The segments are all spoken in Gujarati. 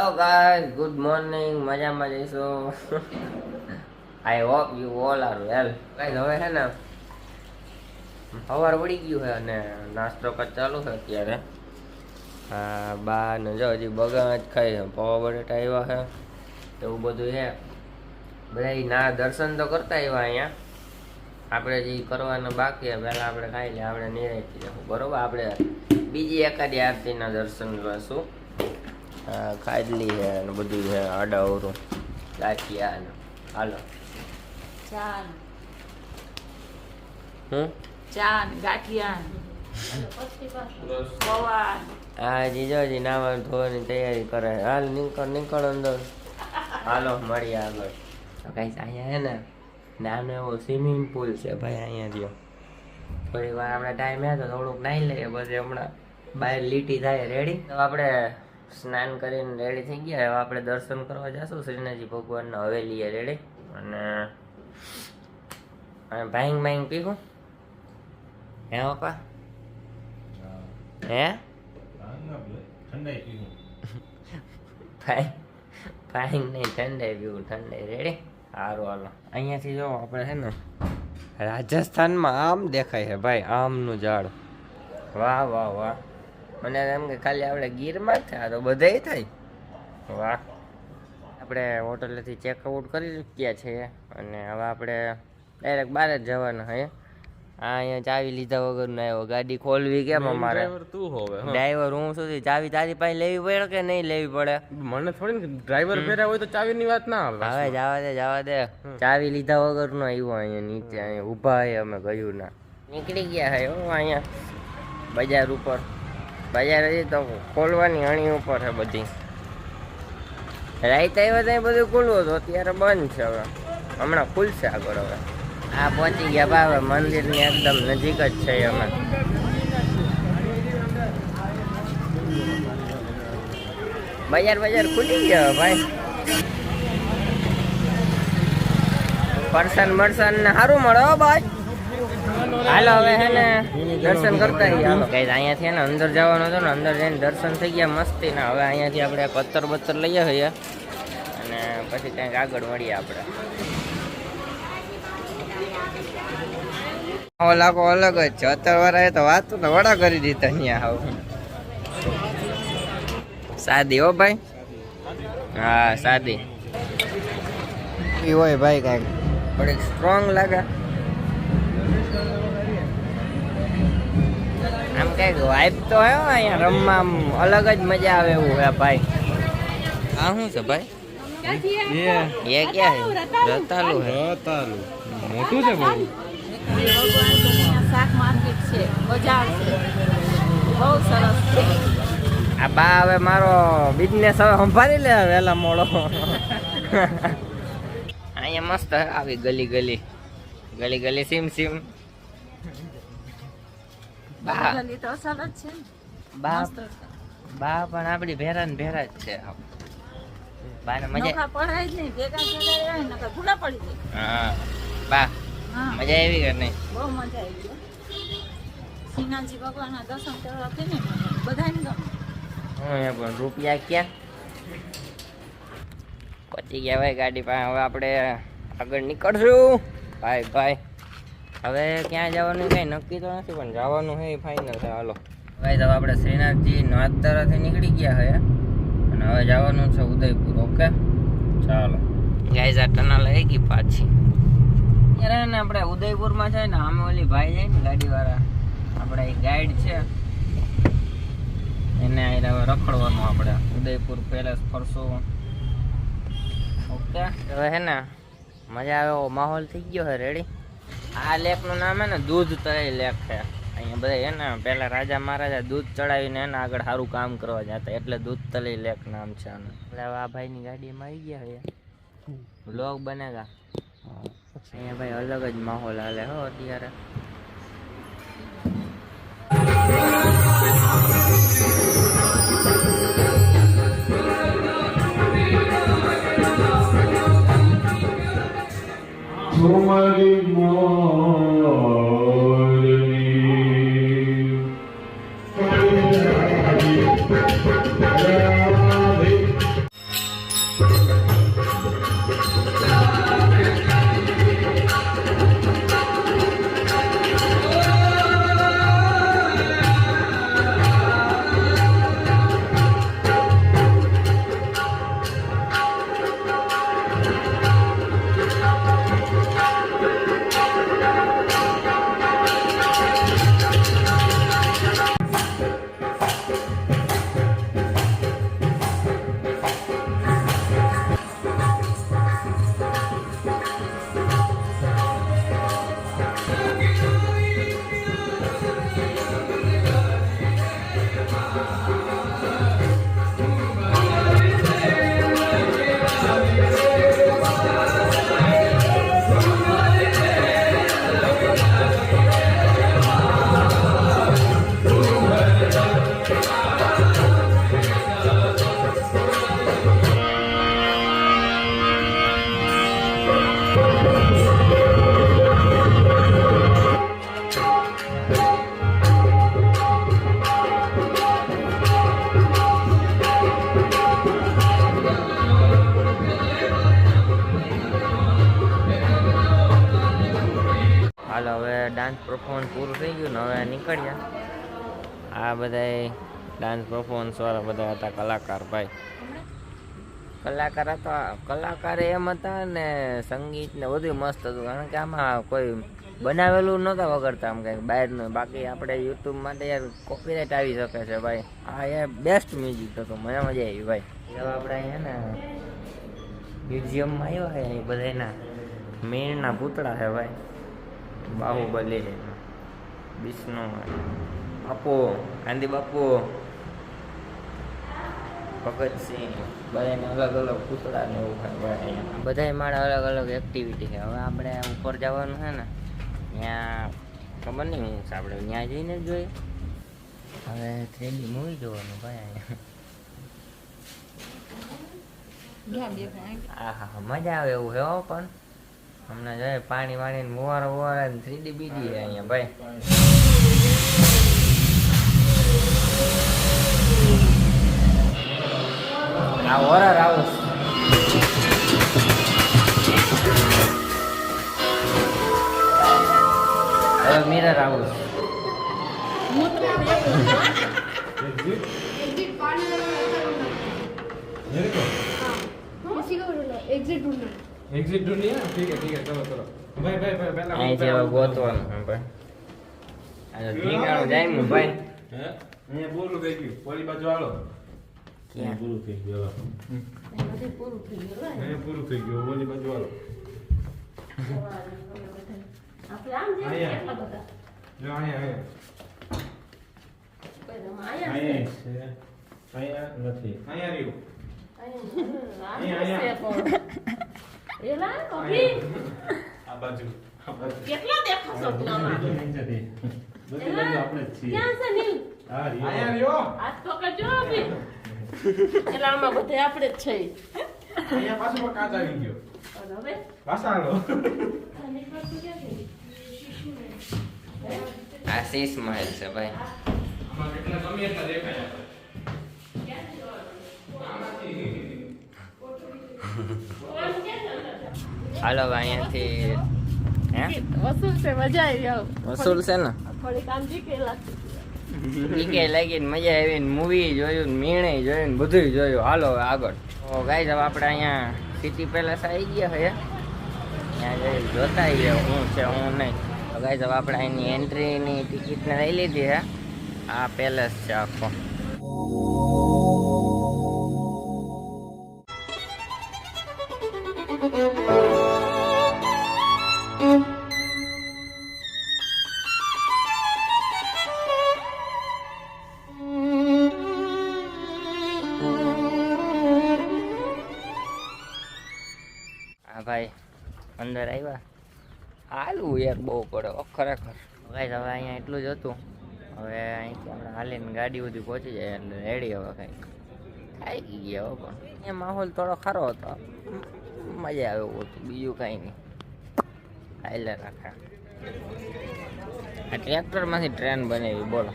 Hello guys, good morning. મજામાં જઈશું. I hope you all are well. Guys હવે છે ને સવાર પડી ગયું છે અને નાસ્તો કર ચાલુ છે અત્યારે. હા, બા ને જો હજી બગા જ ખાઈ છે, પૌવા બટેટા આવ્યા છે, એવું બધું છે. બધા ના દર્શન તો કરતા આવ્યા અહીંયા. આપણે જે કરવાના બાકી છે પહેલાં આપણે ખાઈ લે, આપણે નિરાંતથી જવું બરોબર. આપણે બીજી એકાદી આરતીના દર્શન લેશું. ખાડલી છે અને બધું છે, આડાવરું ગાંઠિયા ને હાલો ચાન ગાંઠિયા પૌવા. હા જીજાજી નાવા ધોવાની તૈયારી કરે. હાલ નીકળ અંદર. હાલો મળીએ આગળ. તો કઈ અહીંયા હે ને નાનો એવો સ્વિમિંગ પુલ છે ભાઈ. અહીંયા જો થોડી વાર આપણે ટાઈમ હે તો થોડુંક નાહી લઈએ, પછી હમણાં બહાર લીટી થાય. રેડી? તો આપણે સ્નાન કરીને રેડી થઈ ગયા. હવે આપણે દર્શન કરવા જશું શ્રીનાથજી ભગવાનના હવેલીએ. રેડી? અને ભાઈંગ પીવું હે પપ્પા? હે ભાઈંગ નહીં, ઠંડાઈ પીવું. ઠંડાઈ. રેડી? સારું હાલો. અહીંયાથી જો આપણે છે ને રાજસ્થાનમાં આમ દેખાય છે ભાઈ, આમનું ઝાડ. વાહ વાહ વાહ. મને એમ કે ખાલી આપણે ગીરમાં જ થાય, તો બધાય થાય. વાહ. આપણે હોટલેથી ચેકઆઉટ કરી ચૂક્યા છીએ અને હવે આપણે ડાયરેક્ટ બહાર જ જવાના છે. હા, અહીંયા ચાવી લીધા વગરનો આવ્યો. ગાડી ખોલવી કેમ અમારે? ડ્રાઈવર હું સુધી ચાવી તારી પાસે લેવી પડે કે નહીં લેવી પડે? મને થોડી ને ડ્રાઈવર ફેર્યા હોય તો ચાવીની વાત ના આવે. હવે જવા દે. ચાવી લીધા વગરનો આવ્યો અહીંયા નીચે. અહીંયા ઊભા છે, અમે ગયું ના નીકળી ગયા છે અહીંયા બજાર ઉપર. બજાર હજી તો ખોલવાની અણી ઉપર છે બધી. રાઈત આવ્યા ત્યાં બધું ખુલ્લું હતું, અત્યારે બંધ છે. હવે હમણાં ખુલશે આગળ. હવે આ પહોંચી ગયા ભાવે મંદિરની એકદમ નજીક જ છે અમે. બજાર ખુલી ગયા ભાઈ. ફરસાણ ને સારું મળે હો ભાઈ. હાલો હવે છે ને દર્શન કરતા હાલો. કઈ અહીંયાથી ને અંદર જવાનું હતું ને, અંદર જઈને દર્શન થઈ ગયા મસ્તી ના. હવે અહીંયાથી આપણે પત્તર લઈએ છીએ અને પછી ક્યાંક આગળ મળીએ આપણે. લાગો અલગ જ છે. અત્યારે તો વાત તો વડા કરી દીધા અહીંયા. હવે સાદી હો ભાઈ. હા સાદી હોય ભાઈ. કાંઈક થોડીક સ્ટ્રોંગ લાગે. આમ કઈક વાઇબ તો હે અહીંયા રમવા, આમ અલગ જ મજા આવે એવું હે ભાઈ. આ શું છે ભાઈ? એ ક્યાં છે? રતાલું હે. મોટું છે બહુ. શાક માર્કેટ છે, બજાર છે, બહુ સરસ છે. આ બા હવે મારો બિઝનેસ હવે સંભાળી લે વહેલા મોડો. અહીંયા મસ્ત આવી ગલી સીમ બા તો સરસ છે. બા પણ આપડી ભેરા જ છે. બાને મજા પડાય જ નહીં, ભેગા રહે ને ભૂલા પડી જાય. હા બા મજા આવી કે નહીં? બહુ મજા આવી ગઈ. શ્રીનાથજી ભગવાનના દર્શન કરવા કે ને બધાને ગમે. પણ રૂપિયા ક્યાં પચી ગયા ભાઈ ગાડી પાસે. હવે આપણે આગળ નીકળશું ભાઈ. હવે ક્યાં જવાનું કઈ નક્કી તો નથી, પણ જવાનું છે ફાઇનલ છે. હાલો ભાઈ, તો આપણે શ્રીનાથજી નાથદરાથી નીકળી ગયા છે અને હવે જવાનું છે ઉદયપુર. ઓકે ચાલો ગાઈઝ, આ ટનલ આવી ગઈ પાછી. યાર ને આપણે ઉદયપુરમાં છે ને, આમે ઓલી ભાઈ જાય ને ગાડીવાળા, આપણે એક ગાઈડ છે એને હવે રખડવાનું. આપણે ઉદયપુર પેલેસ ફરશું. ઓકે હવે હે ને મજા આવે એવો માહોલ થઈ ગયો છે. રેડી? આ લેકનું નામ હે ને દૂધ તળાઈ લેક છે. અહીંયા બધા હે ને પેલા રાજા મહારાજા દૂધ ચડાવીને એને આગળ સારું કામ કરવા જતા, એટલે દૂધ તળાઈ લેક નામ છે આનું. એટલે હવે આ ભાઈની ગાડીમાં આવી ગયા છે, વ્લોગ બનેગા. અહીંયા ભાઈ અલગ જ માહોલ હાલે હો અત્યારે. ડાન્સ પરફોર્મન્સ પૂરું થઈ ગયું ને હવે નીકળ્યા. આ બધા ડાન્સ પરફોર્મન્સ વાળા બધા હતા કલાકાર ભાઈ. કલાકાર હતા, કલાકાર એમ હતા ને સંગીત ને બધું મસ્ત હતું, કારણ કે આમાં કોઈ બનાવેલું નહોતા વગરતા આમ કંઈક બહારનું. બાકી આપણે યુટ્યુબ માટે યાર કોપીરાઇટ આવી શકે છે ભાઈ. આ યાર બેસ્ટ મ્યુઝિક હતું, મને મજા આવી ભાઈ. હવે આપણે અહીંયા ને મ્યુઝિયમમાં આવ્યા છે, અહીં બધાના મીરના પૂતળા છે ભાઈ. બાહુબલી, વિષ્ણુ, બાપુ, ગાંધી બાપુ, ભગતસિંહ, બધાના અલગ અલગ પૂતળા ને એવું છે ભાઈ અહીંયા. બધાય મારે અલગ અલગ એક્ટિવિટી છે. હવે આપણે ઉપર જવાનું છે ને, ત્યાં ખબર નહીં હું છે, આપણે ત્યાં જઈને જ જોઈએ. હવે 3D મૂવી જોવાનું ભાઈ અહીંયા. હા હા મજા આવે એવું છે હો. પણ હમણાં જોઈએ પાણી વાણી મોવારો મોવારા 3D બીજી છે અહીંયા ભાઈ. આ હોરર હાઉસ. હવે મિરર હાઉસ. एग्जिट ढूंढनी है ठीक है चलो चलो भाई भाई भाई पहला અહીંથી હવે ગોતવાનું છે ભાઈ. આ ઠીકાણું જાય ને ભાઈ. હે અહીંયા પૂરું થઈ ગયું ઓલી બાજુ હાલો. ક્યાં પૂરું થઈ ગયું પૂરું થઈ ગયું ઓલી બાજુ હાલો. અહીંયા જો અહીંયા નથી અહીંયા રહ્યું. આ બાજુ કેટલા દેખાશો પ્લામાં? બધી બાજુ આપણે જ છીએ. ક્યાં છે નીલ? અહીંયા રહ્યો. હાથ પકડજો અભી. એટલામાં બધે આપણે જ છે. અહીંયા પાછો કાચ આવી ગયો. અને હવે પાછા હાલો. આ 6 માઇલ છે ભાઈ. આમાં કેટલા ગમે એટલા દેખાય. હાલો હવે અહીંયાથી હે વસૂલ છે, મજા આવી આવ. વસૂલ છે ને થોડી કામ જીકેલા. ટીકે લાગીને મજા આવી ને મૂવી જોયું ને મીણે જોયું ને બધું જોયું. હાલો હવે આગળ. તો ગાઈસ હવે આપણે અહીંયા સિટી પેલેસ આવી ગયા છે. ત્યાં જઈ જોતા આવીએ હું છે હું નહીં. તો ગાઈસ હવે આપણે અહીંની એન્ટ્રીની ટિકિટને લઈ લીધી છે. આ પેલેસ છે આખો. હા ભાઈ અંદર આવ્યા. હાલવું યાર બહુ પડે ખરેખર. ગાઈસ હવે અહીંયા એટલું જ હતું. હવે અહીંથી આપણે હાલીને ગાડી સુધી પહોંચી જાય એટલે રેડી. હવે કંઈક થાકી ગયા હો, પણ અહીંયા માહોલ થોડો ખરો હતો, મજા આવે એવું હતું, બીજું કાંઈ નહીં. હાલે રાખે. આ ટ્રેક્ટરમાંથી ટ્રેન બનાવી બોલો.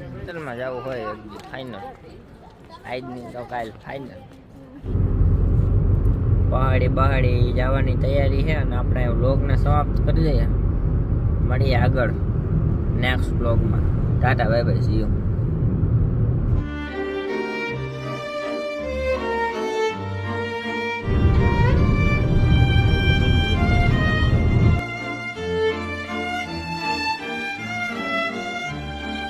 ટ્રેક્ટરમાં જવું હોય ફાઇનલ. આજની તો કાલ ફાઇનલ. પહાડી જવાની તૈયારી છે અને આપણે વ્લોગને સમાપ્ત કરી દઈએ. મળીએ આગળ નેક્સ્ટ વ્લોગમાં. Tata bye bye see you.